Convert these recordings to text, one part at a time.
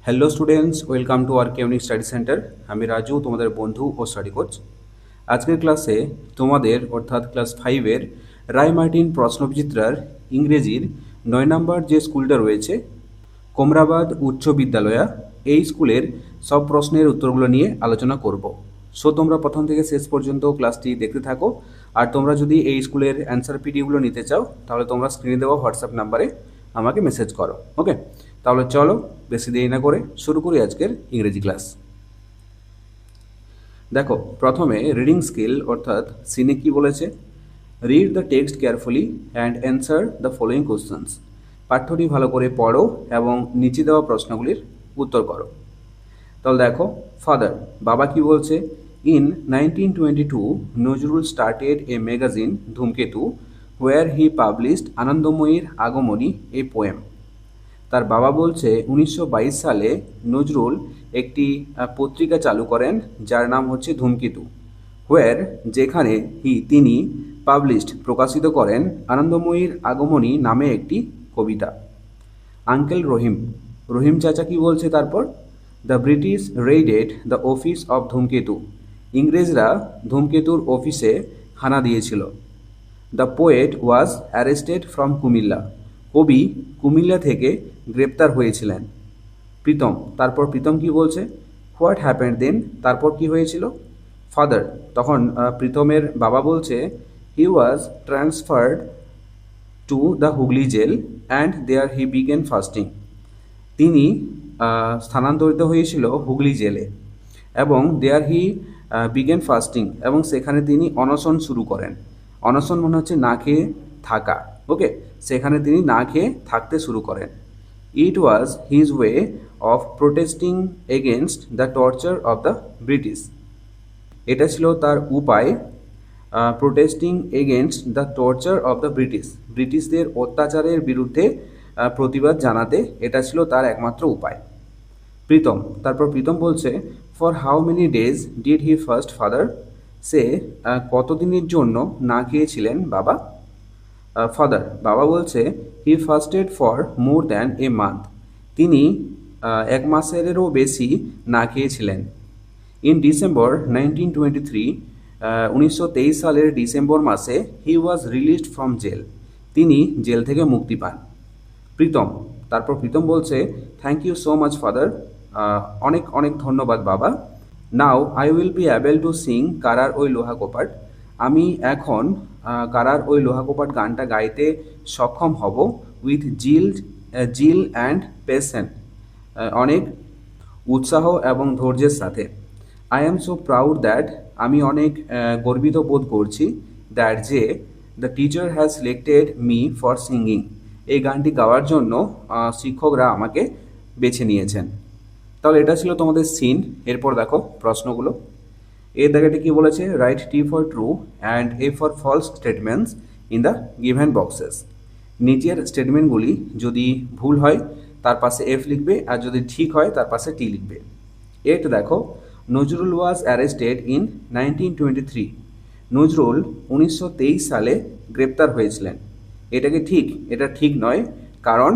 Hello students, welcome to R unique study centre. আমি রাজু, তোমাদের বন্ধু ও স্টাডি কোচ। আজকের ক্লাসে তোমাদের অর্থাৎ ক্লাস 5-এর রায় মার্টিন প্রশ্নবিচিত্রার ইংরেজির 9 নম্বর যে স্কুলটা রয়েছে, কোমরাবাদ উচ্চ বিদ্যালয়া, এই স্কুলের সব প্রশ্নের উত্তরগুলো নিয়ে আলোচনা করব। সো তোমরা প্রথম থেকে শেষ পর্যন্ত ক্লাসটি দেখতে থাকো। আর তোমরা যদি এই স্কুলের অ্যান্সার পিডিগুলো নিতে চাও তাহলে তোমরা স্ক্রিনে দেওয়া হোয়াটসঅ্যাপ নাম্বারে আমাকে মেসেজ করো। ওকে, তাহলে চলো বেশি দেরি না করে শুরু করি আজকের ইংরেজি ক্লাস। দেখো, প্রথমে রিডিং স্কিল অর্থাৎ সিনে কি বলেছে, read the text carefully and answer the following questions. পাঠ্যটি ভালো করে পড়ো এবং নিচে দেওয়া প্রশ্নগুলির উত্তর করো। তাহলে দেখো, ফাদার বাবা কি বলছে, in 1922 Nazrul started a magazine ধূমকেতু হোয়ার হি পাবলিশড আনন্দময়ীর আগমনী এ পোয়েম। তার বাবা বলছে 1922 সালে নজরুল একটি পত্রিকা চালু করেন যার নাম হচ্ছে ধূমকেতু, হোয়ার যেখানে তিনি পাবলিশড প্রকাশিত করেন আনন্দময়ীর আগমনী নামে একটি কবিতা। আঙ্কেল রহিম রহিম চাচা কি বলছে তারপর, the British raided the office of Dhumketu. ইংরেজরা ধূমকেতুর অফিসে হানা দিয়েছিল। The poet was arrested from Comilla. কবি কুমিল্লা থেকে গ্রেপ্তার হয়েছিলেন। প্রীতম তারপর প্রীতম কি বলছে, হোয়াট হ্যাপেন্ড দেন, তারপর কি হয়েছিল। ফাদার তখন প্রীতমের বাবা বলছে, he was transferred to the Hooghly jail and there he began fasting. তিনি স্থানান্তরিত হয়েছিল হুগলি জেলে এবং দেয়ার হি বিগেন ফাস্টিং, এবং সেখানে তিনি অনশন শুরু করেন। অনশন মনে হচ্ছে না খেয়ে থাকা। ওকে, সেখানে তিনি না খেয়ে থাকতে শুরু করেন। It was his way of protesting against the torture of the British. এটা ছিল তার উপায়, protesting against the torture of the British, ব্রিটিশদের অত্যাচারের বিরুদ্ধে প্রতিবাদ জানাতে এটা ছিল তার একমাত্র উপায়। প্রীতম তারপর প্রীতম বলছে, for how many days did he fast father, সে কতদিনের জন্য না খেয়েছিলেন বাবা। ফাদার বাবা বলছে, he fasted for more than a month, তিনি 1 মাসেরও বেশি না খেয়েছিলেন। ইন ডিসেম্বর 1923, 1923 সালের ডিসেম্বর মাসে he was released from jail, তিনি জেল থেকে মুক্তি পান। প্রীতম তারপর প্রীতম বলছে, thank you so much father, অনেক অনেক ধন্যবাদ বাবা। Now I will be able to sing কারার ওই লোহা কোপাট, আমি এখন কারার ওই লোহা কোপাট গানটা গাইতে সক্ষম হব উইথ জিল অ্যান্ড পেশেন্ট, অনেক উৎসাহ এবং ধৈর্যের সাথে। I am so proud that, আমি অনেক গর্বিত বোধ করছি, দ্যাট যে the teacher has selected me for singing, এই গানটি গাওয়ার জন্য শিক্ষকরা আমাকে বেছে নিয়েছেন। তাহলে এটা ছিল তোমাদের সিন। এরপর দেখো প্রশ্নগুলো। এর দাগেটি কি বলেছে, write T for true and F for false statements in the given boxes. নিচের স্টেটমেন্টগুলি যদি ভুল হয় তার পাশে এফ লিখবে, আর যদি ঠিক হয় তার পাশে টি লিখবে। এট দেখো, Nazrul was arrested in 1923, Nazrul 1923 সালে গ্রেপ্তার হয়েছিলেন। এটাকে ঠিক, এটা ঠিক নয়, কারণ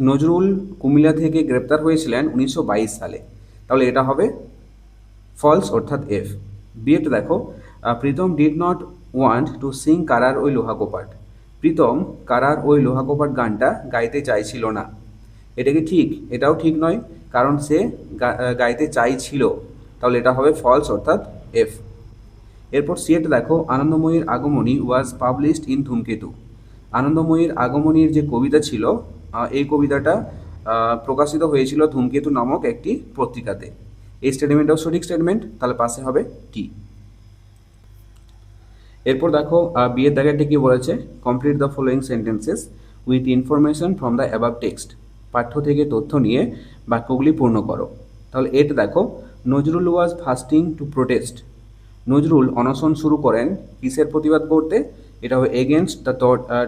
নজরুল কুমিল্লা থেকে গ্রেপ্তার হয়েছিলেন 1922 সালে। তাহলে এটা হবে ফলস অর্থাৎ এফ। বিয়েটা দেখো, Pritam did not want to sing কারার ওই লোহা কোপাট, প্রীতম কারার ওই লোহা কোপাট গানটা গাইতে চাইছিল না। এটা কি ঠিক, এটাও ঠিক নয়, কারণ সে গাইতে চাইছিল। তাহলে এটা হবে ফলস অর্থাৎ এফ। এরপর সিয়েটা দেখো, আনন্দময়ীর আগমনী ওয়াজ পাবলিশড ইন ধূমকেতু, আনন্দময়ীর আগমনীর যে কবিতা ছিল এই কবিতাটা প্রকাশিত হয়েছিল ধূমকেতু নামক একটি পত্রিকাতে। এই স্টেটমেন্টটাও সঠিক স্টেটমেন্ট, তাহলে পাশে হবে টি। এরপর দেখো বিয়ের দাগেরটি কি বলেছে, complete the following sentences with information from the above text, পাঠ্য থেকে তথ্য নিয়ে বাক্যগুলি পূর্ণ করো। তাহলে এটা দেখো, Nazrul was fasting to protest, Nazrul অনশন শুরু করেন কিসের প্রতিবাদ করতে, এটা হবে against the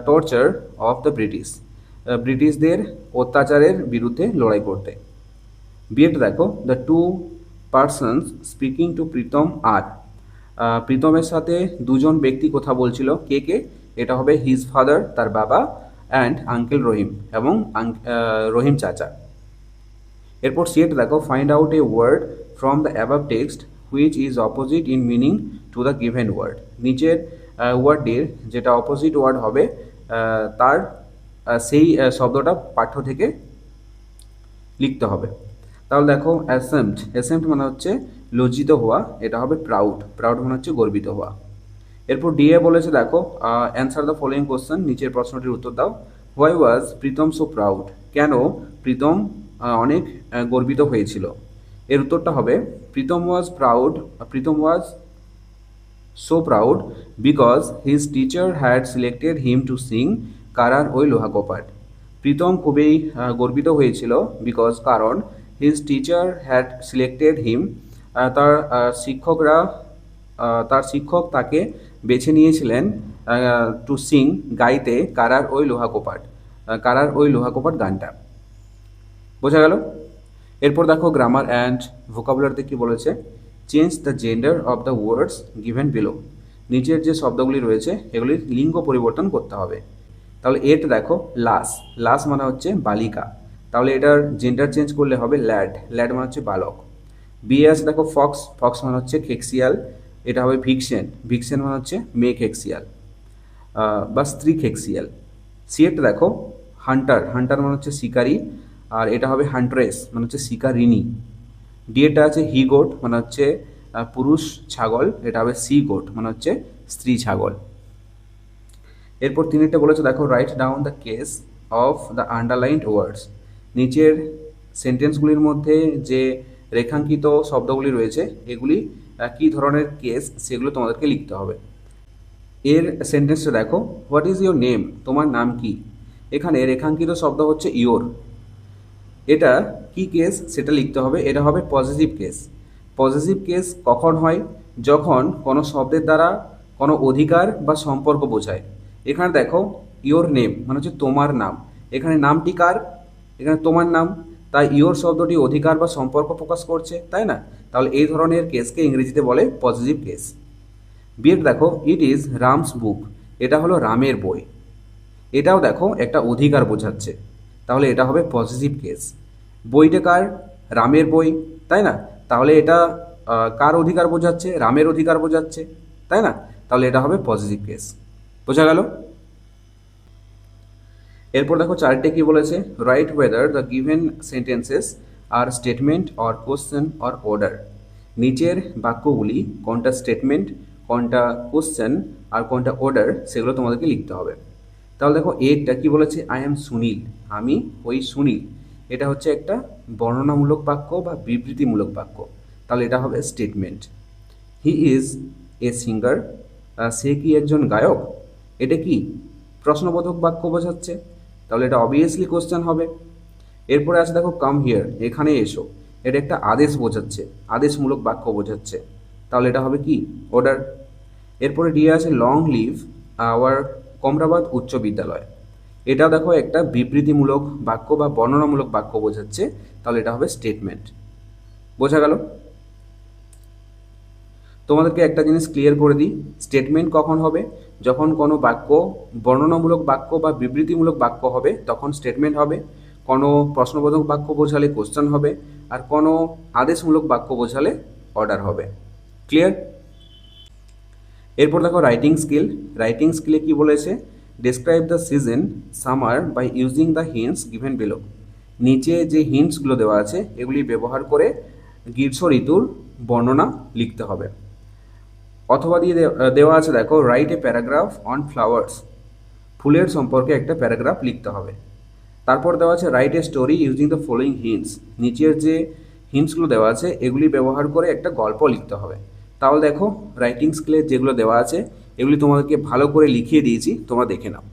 torture of the British, ব্রিটিশদের অত্যাচারের বিরুদ্ধে লড়াই করতে। বিয়েটা দেখো, the two persons speaking to Pritam আর, প্রীতমের সাথে দুজন ব্যক্তি কথা বলছিল, কে কে, এটা হবে হিজ ফাদার তার বাবা, অ্যান্ড আঙ্কেল রহিম এবং রহিম চাচা। এরপর সিএট দেখো, find out a word from the above text which is opposite in meaning to the given word. নিচের ওয়ার্ডটির যেটা অপোজিট ওয়ার্ড হবে তার সেই শব্দটা পাঠ্য থেকে লিখতে হবে। তাহলে দেখো, অ্যাসেম্পড মানে হচ্ছে লজ্জিত হওয়া, এটা হবে প্রাউড মানে হচ্ছে গর্বিত হওয়া। এরপর ডিএ বলেছে দেখো, অ্যান্সার দ্য ফলোয়িং কোশ্চেন, নিচের প্রশ্নটির উত্তর দাও। Why was Pritam so proud? কেন প্রীতম অনেক গর্বিত হয়েছিল? এর উত্তরটা হবে প্রীতম ওয়াজ so proud because his teacher had selected him to sing কারার ওই লোহা কপাট। প্রীতম খুবই গর্বিত হয়েছিল কারণ হিজ টিচার হ্যাড সিলেক্টেড হিম, তার শিক্ষক তাকে বেছে নিয়েছিলেন টু সিং গাইতে কারার ওই লোহা কপাট গানটা। বোঝা গেল? এরপর দেখো গ্রামার অ্যান্ড ভোকাবুলারিতে কি বলেছে। Change the gender of the words given below. নিচের যে শব্দগুলি রয়েছে এগুলির লিঙ্গ পরিবর্তন করতে হবে। তাহলে এট দেখো, লাস মানে হচ্ছে বালিকা, তাহলে এটার জেন্ডার চেঞ্জ করলে হবে ল্যাড মানে হচ্ছে বালক। বিয়ে আছে দেখো, ফক্স মানে হচ্ছে খেকসিয়াল, এটা হবে ভিক্সেন মানে হচ্ছে মেয়ে খেকসিয়াল বা স্ত্রী খেকসিয়াল। সিএট দেখো, হান্টার মানে হচ্ছে শিকারী, আর এটা হবে হান্ট্রেস মানে হচ্ছে শিকারিনী। ডিএটা আছে হি গোট মানে হচ্ছে পুরুষ ছাগল, এটা হবে সি গোট মানে হচ্ছে স্ত্রী ছাগল। এরপর তিনটা বলেছে দেখো, write down the case of the underlined ওয়ার্ডস। নিচের সেন্টেন্সগুলির মধ্যে যে রেখাঙ্কিত শব্দগুলি রয়েছে এগুলি কী ধরনের কেস সেগুলো তোমাদেরকে লিখতে হবে। এর সেন্টেন্সটা দেখো, হোয়াট ইজ ইয়োর নেম? তোমার নাম কি? এখানে রেখাঙ্কিত শব্দ হচ্ছে ইয়োর, এটা কি কেস সেটা লিখতে হবে। এটা হবে পজিটিভ কেস কখন হয়? যখন কোনো শব্দের দ্বারা কোনো অধিকার বা সম্পর্ক বোঝায়। এখানে দেখো, ইয়োর নেম মানে হচ্ছে তোমার নাম, এখানে নামটি কার? এখানে তোমার নাম, তাই ইয়োর শব্দটি অধিকার বা সম্পর্ক প্রকাশ করছে, তাই না? তাহলে এই ধরনের কেসকে ইংরেজিতে বলে পজিটিভ কেস। বিয়ের দেখো, ইট ইজ রামস বুক, এটা হলো রামের বই, এটাও দেখো একটা অধিকার বোঝাচ্ছে, তাহলে এটা হবে পজিটিভ কেস। বইটা কার? রামের বই, তাই না? তাহলে এটা কার অধিকার বোঝাচ্ছে? রামের অধিকার বোঝাচ্ছে, তাই না? তাহলে এটা হবে পজিটিভ কেস। বোঝা গেল? এরপর দেখো চারটে কি বলেছে, write whether the given sentences are statement or question or order. নিচের বাক্যগুলি কোনটা স্টেটমেন্ট, কোনটা কোশ্চেন আর কোনটা অর্ডার সেগুলো তোমাদেরকে লিখতে হবে। তাহলে দেখো এটা কি বলেছে, আই এম সুনীল, আমি ওই সুনীল, এটা হচ্ছে একটা বর্ণনামূলক বাক্য বা বিবৃতিমূলক বাক্য, তাহলে এটা হবে statement. He is a singer, সে কি একজন গায়ক, এটা কি প্রশ্নবোধক বাক্য বোঝাচ্ছে, তাহলে এটা অবভিয়াসলি কোশ্চেন হবে। এরপরে আছে দেখো কাম হিয়ার, এখানে এসো, এটা একটা আদেশ বোঝাচ্ছে, আদেশমূলক বাক্য বোঝাচ্ছে, তাহলে এটা হবে কি অর্ডার। এরপরে দিয়ে আছে লং লিভ আওয়ার কমরাবাদ উচ্চ বিদ্যালয়, এটা দেখো একটা বিবৃতিমূলক বাক্য বা বর্ণনামূলক বাক্য বোঝাচ্ছে, তাহলে এটা হবে স্টেটমেন্ট। বোঝা গেল? তোমাদেরকে একটা জিনিস ক্লিয়ার করে দিই, স্টেটমেন্ট কখন হবে? যখন কোনো বাক্য বর্ণনামূলক বাক্য বা বিবৃতিমূলক বাক্য হবে তখন স্টেটমেন্ট হবে, কোনো প্রশ্নবোধক বাক্য বোঝালে কোশ্চেন হবে, আর কোনো আদেশমূলক বাক্য বোঝালে অর্ডার হবে। ক্লিয়ার? এরপর দেখো রাইটিং স্কিলে কি বলেছে, describe the season summer by using the hints given below. নিচে যে হিন্টসগুলো দেওয়া আছে এগুলি ব্যবহার করে গ্রীষ্ম ঋতুর বর্ণনা লিখতে হবে। অথবা দিয়ে দেওয়া আছে দেখো, write a paragraph on flowers, ফুলের সম্পর্কে একটা প্যারাগ্রাফ লিখতে হবে। তারপর দেওয়া আছে write a story using the following hints, নিচের যে হিন্টসগুলো দেওয়া আছে এগুলি ব্যবহার করে একটা গল্প লিখতে হবে। তাহলে দেখো রাইটিং স্কিলে যেগুলো দেওয়া আছে এগুলি তোমাদেরকে ভালো করে লিখিয়ে দিয়েছি, তোমরা দেখে নাও।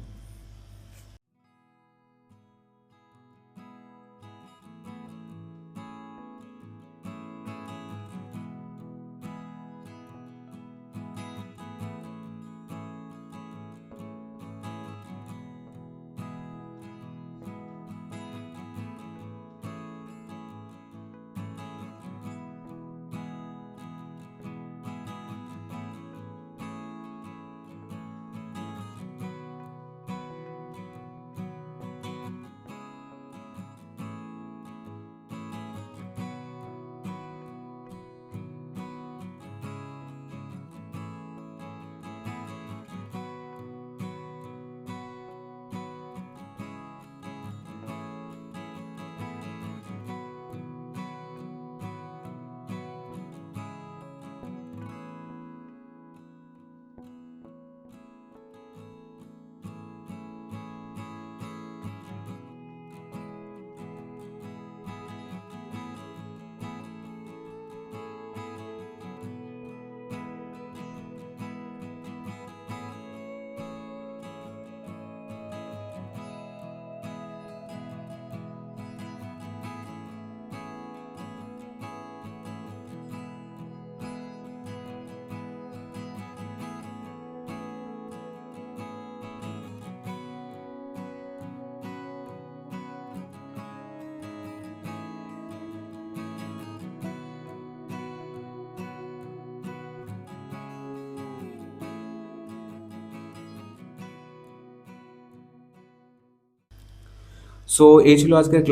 সো এই ছিল আজকের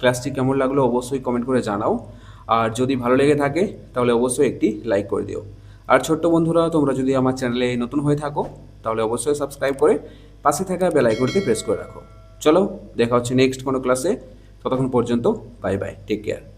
ক্লাসটি কেমন লাগলো অবশ্যই কমেন্ট করে জানাও। আর যদি ভালো লেগে থাকে তাহলে অবশ্যই একটি লাইক করে দিও। আর ছোট্ট বন্ধুরা, তোমরা যদি আমার চ্যানেলে নতুন হয়ে থাকো তাহলে অবশ্যই সাবস্ক্রাইব করে পাশে থাকা বেল আইকনটি প্রেস করে রাখো। চলো, দেখা হচ্ছে নেক্সট কোনো ক্লাসে। ততক্ষণ পর্যন্ত বাই বাই, টেক কেয়ার।